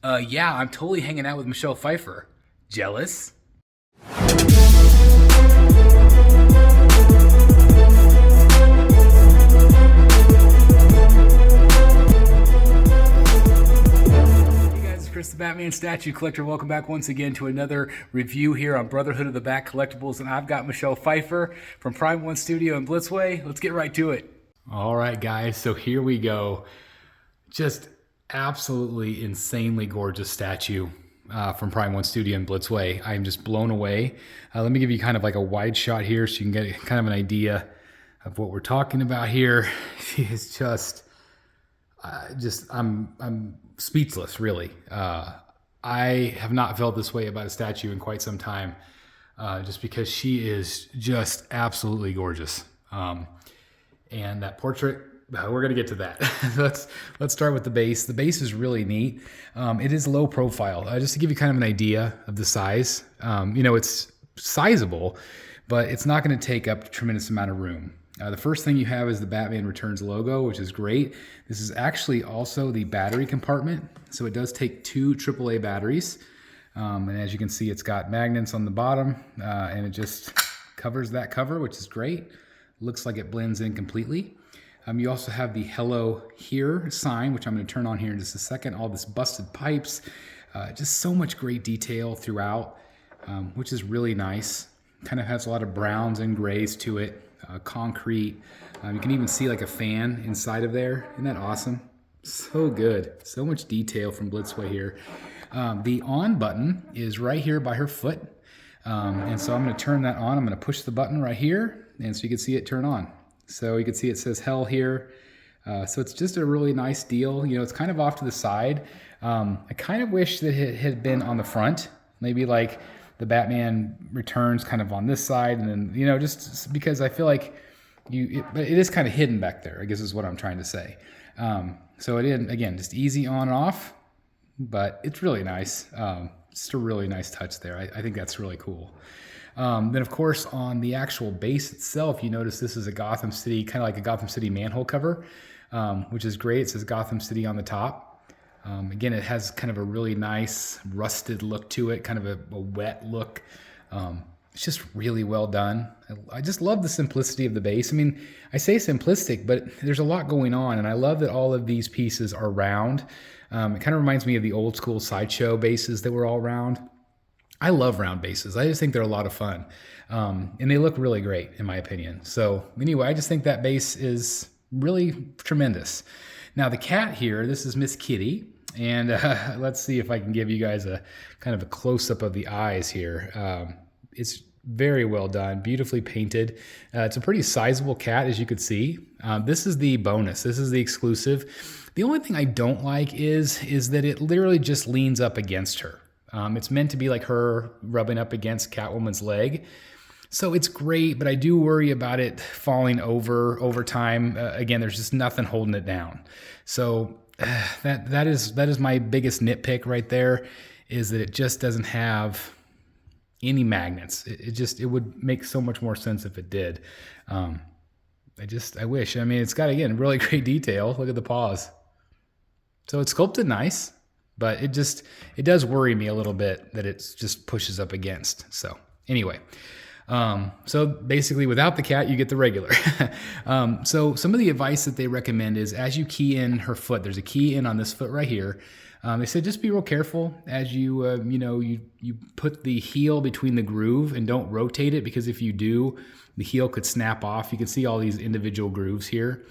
Yeah, I'm totally hanging out with Michelle Pfeiffer. Jealous? Chris the Batman statue collector. Welcome back once again to another review here on Brotherhood of the Bat Collectibles, and I've got Michelle Pfeiffer from Prime One Studio in Blitzway. Let's get right to it. All right, guys, so here we go. Just absolutely insanely gorgeous statue from Prime One Studio in Blitzway. I am just blown away. Let me give you kind of like a wide shot here so you can get kind of an idea of what we're talking about here. She is I'm speechless, really. I have not felt this way about a statue in quite some time, just because she is just absolutely gorgeous. And that portrait, we're gonna get to that. let's start with the base. The base is really neat. It is low profile, just to give you kind of an idea of the size. It's sizable, but it's not gonna take up a tremendous amount of room. The first thing you have is the Batman Returns logo, which is great. This is actually also the battery compartment. So it does take two AAA batteries. And as you can see, it's got magnets on the bottom, and it just covers that cover, which is great. Looks like it blends in completely. You also have the Hello Here sign, which I'm going to turn on here in just a second. All this busted pipes, just so much great detail throughout, which is really nice. Kind of has a lot of browns and grays to it. Concrete. You can even see like a fan inside of there. Isn't that awesome? So good. So much detail from Blitzway here. The on button is right here by her foot. And so I'm going to turn that on. I'm going to push the button right here, and so you can see it turn on. So you can see it says hell here. So it's just a really nice deal. It's kind of off to the side. I kind of wish that it had been on the front. Maybe like the Batman Returns kind of on this side, and then, just because I feel like but it is kind of hidden back there, I guess is what I'm trying to say. So it is, again, just easy on and off, but it's really nice. Just a really nice touch there. I think that's really cool. Then of course on the actual base itself, you notice this is a Gotham City, kind of like a Gotham City manhole cover, which is great. It says Gotham City on the top. Again, it has kind of a really nice rusted look to it, kind of a wet look. It's just really well done. I just love the simplicity of the base. I mean, I say simplistic, but there's a lot going on, and I love that all of these pieces are round. It kind of reminds me of the old school Sideshow bases that were all round. I love round bases. I just think they're a lot of fun. And they look really great, in my opinion. So anyway, I just think that base is really tremendous. Now the cat here, this is Miss Kitty. And let's see if I can give you guys a kind of a close-up of the eyes here. It's very well done, beautifully painted. It's a pretty sizable cat, as you could see. This is the bonus. This is the exclusive. The only thing I don't like is that it literally just leans up against her. It's meant to be like her rubbing up against Catwoman's leg. So it's great, but I do worry about it falling over time. Again, there's just nothing holding it down. So that is my biggest nitpick right there, is that it just doesn't have any magnets. It would make so much more sense if it did. I wish. I mean, it's got, again, really great detail. Look at the paws. So it's sculpted nice, but it does worry me a little bit that it just pushes up against. So anyway. So basically without the cat, you get the regular. So some of the advice that they recommend is as you key in her foot, there's a key in on this foot right here. They said just be real careful as you put the heel between the groove and don't rotate it, because if you do, the heel could snap off. You can see all these individual grooves here.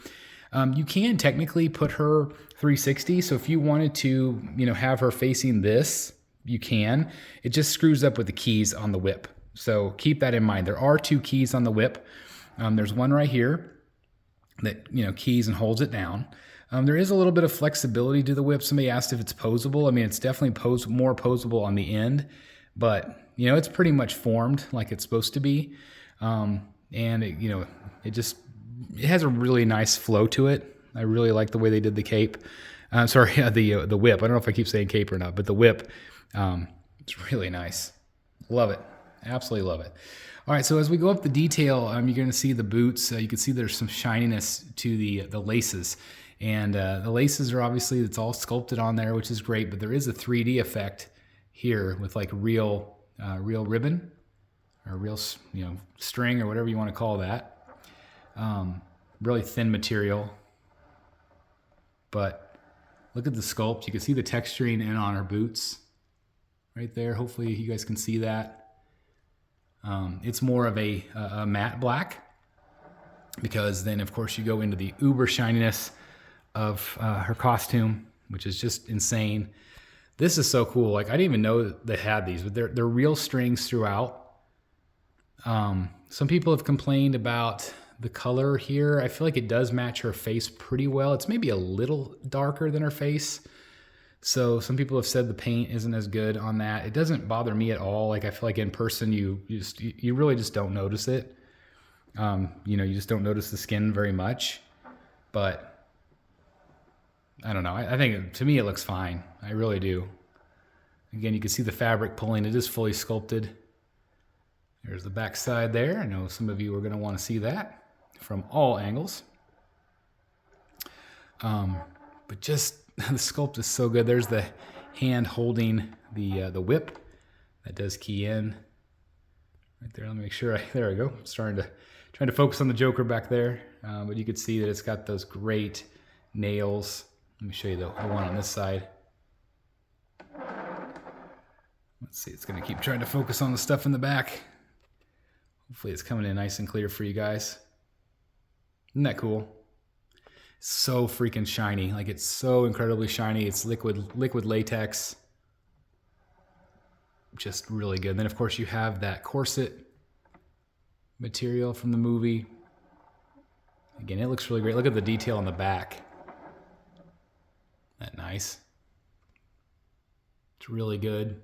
You can technically put her 360. So if you wanted to, have her facing this, you can. It just screws up with the keys on the whip. So keep that in mind. There are two keys on the whip. There's one right here that, keys and holds it down. There is a little bit of flexibility to the whip. Somebody asked if it's posable. I mean, it's definitely more posable on the end, but, it's pretty much formed like it's supposed to be. And it has a really nice flow to it. I really like the way they did the cape. The whip. I don't know if I keep saying cape or not, but the whip, it's really nice. Love it. Absolutely love it. All right, so as we go up the detail, you're going to see the boots. You can see there's some shininess to the laces. And the laces are obviously, it's all sculpted on there, which is great, but there is a 3D effect here with like real ribbon or real, string or whatever you want to call that. Really thin material, but look at the sculpt. You can see the texturing in on her boots right there. Hopefully you guys can see that. It's more of a matte black, because then of course you go into the uber shininess of her costume, which is just insane. This is so cool. Like, I didn't even know they had these, but they're real strings throughout. Some people have complained about the color here. I feel like it does match her face pretty well. It's maybe a little darker than her face. So some people have said the paint isn't as good on that. It doesn't bother me at all. Like, I feel like in person, you really just don't notice it. You just don't notice the skin very much, but I don't know. I think to me, it looks fine. I really do. Again, you can see the fabric pulling. It is fully sculpted. There's the back side there. I know some of you are going to want to see that from all angles. But just the sculpt is so good. There's the hand holding the whip that does key in right there. Let me make sure. There we go. Trying to focus on the Joker back there, but you can see that it's got those great nails. Let me show you the one on this side. Let's see. It's going to keep trying to focus on the stuff in the back. Hopefully it's coming in nice and clear for you guys. Isn't that cool? So freaking shiny. Like, it's so incredibly shiny. It's liquid latex. Just really good. And then of course you have that corset material from the movie. Again, it looks really great. Look at the detail on the back. Isn't that nice? It's really good.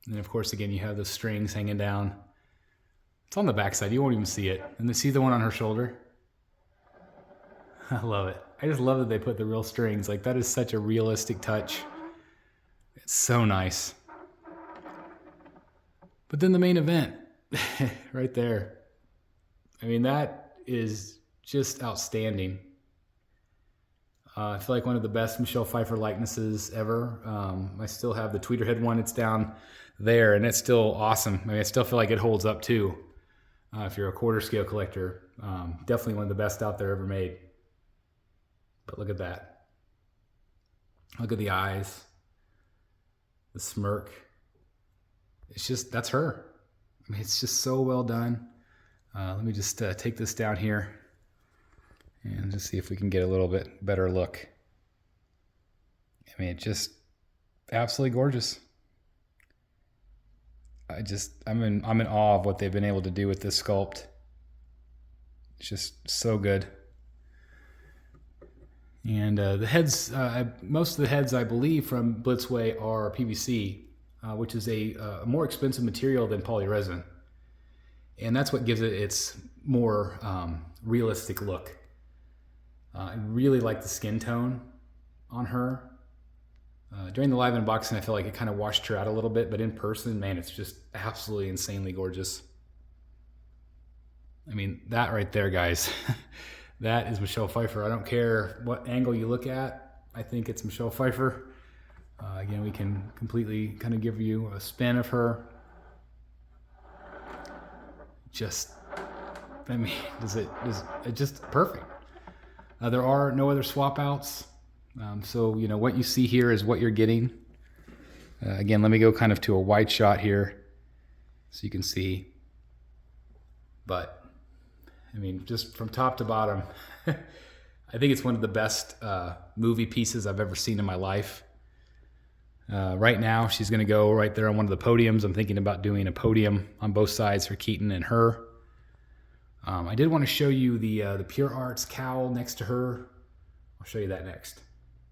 And then of course, again, you have the strings hanging down. It's on the back side. You won't even see it. And then see the one on her shoulder? I love it. I just love that they put the real strings. Like, that is such a realistic touch. It's so nice. But then the main event, right there. I mean, that is just outstanding. I feel like one of the best Michelle Pfeiffer likenesses ever. I still have the Tweeterhead one. It's down there, and it's still awesome. I mean, I still feel like it holds up too. If you're a quarter scale collector, definitely one of the best out there ever made. But look at that. Look at the eyes, the smirk. It's just, that's her. I mean, it's just so well done. Let me just take this down here and just see if we can get a little bit better look. I mean, it's just absolutely gorgeous. I'm in awe of what they've been able to do with this sculpt. It's just so good. And the heads, most of the heads, I believe, from Blitzway are PVC, which is a more expensive material than polyresin. And that's what gives it its more realistic look. I really like the skin tone on her. During the live unboxing, I feel like it kind of washed her out a little bit, but in person, man, it's just absolutely insanely gorgeous. I mean, that right there, guys, that is Michelle Pfeiffer. I don't care what angle you look at. I think it's Michelle Pfeiffer. Again, we can completely kind of give you a spin of her. Just, I mean, is it just perfect. There are no other swap outs. So, what you see here is what you're getting. Again, let me go kind of to a wide shot here so you can see. But, I mean, just from top to bottom, I think it's one of the best movie pieces I've ever seen in my life. Right now, she's going to go right there on one of the podiums. I'm thinking about doing a podium on both sides for Keaton and her. I did want to show you the Pure Arts cowl next to her. I'll show you that next.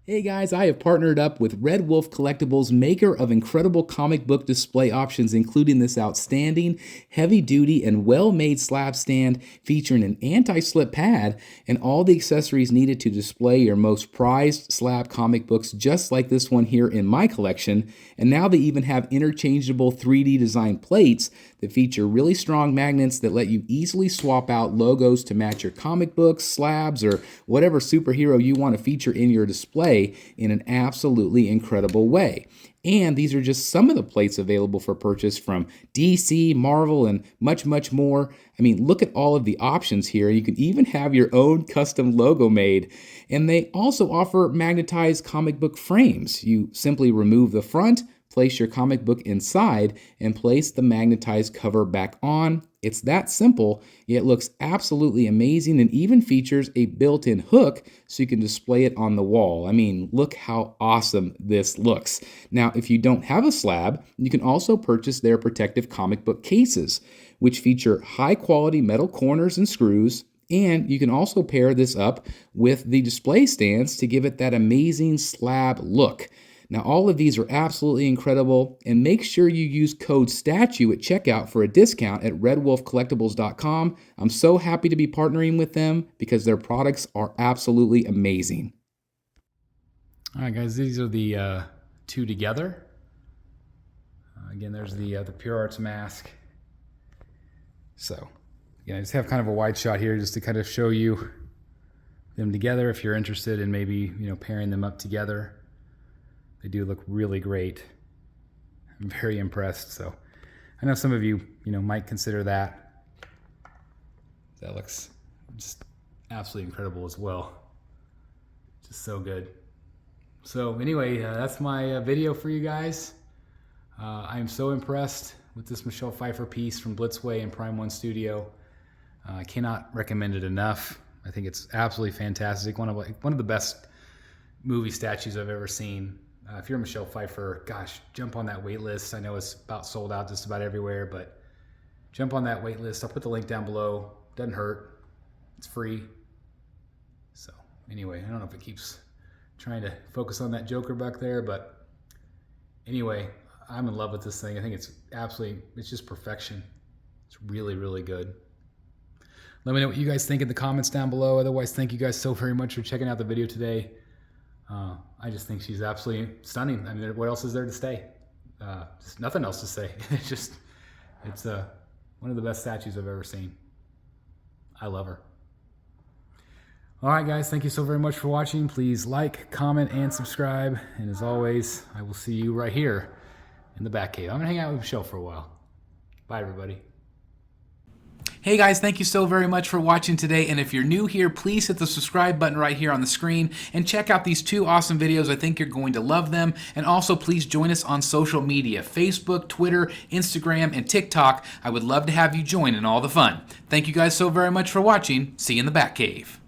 Hey guys, I have partnered up with Red Wolf Collectibles, maker of incredible comic book display options, including this outstanding, heavy-duty, and well-made slab stand featuring an anti-slip pad and all the accessories needed to display your most prized slab comic books, just like this one here in my collection. And now they even have interchangeable 3D design plates that feature really strong magnets that let you easily swap out logos to match your comic books, slabs, or whatever superhero you want to feature in your display in an absolutely incredible way. And these are just some of the plates available for purchase from DC, Marvel, and much, much more. I mean, look at all of the options here. You can even have your own custom logo made. And they also offer magnetized comic book frames. You simply remove the front, place your comic book inside, and place the magnetized cover back on. It's that simple, yet looks absolutely amazing, and even features a built-in hook so you can display it on the wall. I mean, look how awesome this looks. Now, if you don't have a slab, you can also purchase their protective comic book cases, which feature high-quality metal corners and screws. And you can also pair this up with the display stands to give it that amazing slab look. Now, all of these are absolutely incredible, and make sure you use code STATUE at checkout for a discount at redwolfcollectibles.com. I'm so happy to be partnering with them because their products are absolutely amazing. All right, guys, these are the two together. Again, there's the Pure Arts mask. So, again, I just have kind of a wide shot here just to kind of show you them together if you're interested in maybe, pairing them up together. They do look really great. I'm very impressed. So I know some of you, might consider that. That looks just absolutely incredible as well. Just so good. So anyway, that's my video for you guys. I am so impressed with this Michelle Pfeiffer piece from Blitzway and Prime One Studio. I cannot recommend it enough. I think it's absolutely fantastic. One of the best movie statues I've ever seen. If you're Michelle Pfeiffer, gosh, jump on that wait list. I know it's about sold out just about everywhere, but jump on that wait list. I'll put the link down below. Doesn't hurt. It's free. So anyway, I don't know if it keeps trying to focus on that Joker back there, but anyway, I'm in love with this thing. I think it's just perfection. It's really, really good. Let me know what you guys think in the comments down below. Otherwise, thank you guys so very much for checking out the video today. I just think she's absolutely stunning. I mean, what else is there to say? Just nothing else to say. It's one of the best statues I've ever seen. I love her. All right, guys, thank you so very much for watching. Please like, comment, and subscribe. And as always, I will see you right here in the Batcave. I'm gonna hang out with Michelle for a while. Bye, everybody. Hey guys, thank you so very much for watching today, and if you're new here, please hit the subscribe button right here on the screen and check out these two awesome videos. I think you're going to love them. And also please join us on social media, Facebook, Twitter, Instagram, and TikTok. I would love to have you join in all the fun. Thank you guys so very much for watching. See you in the Batcave.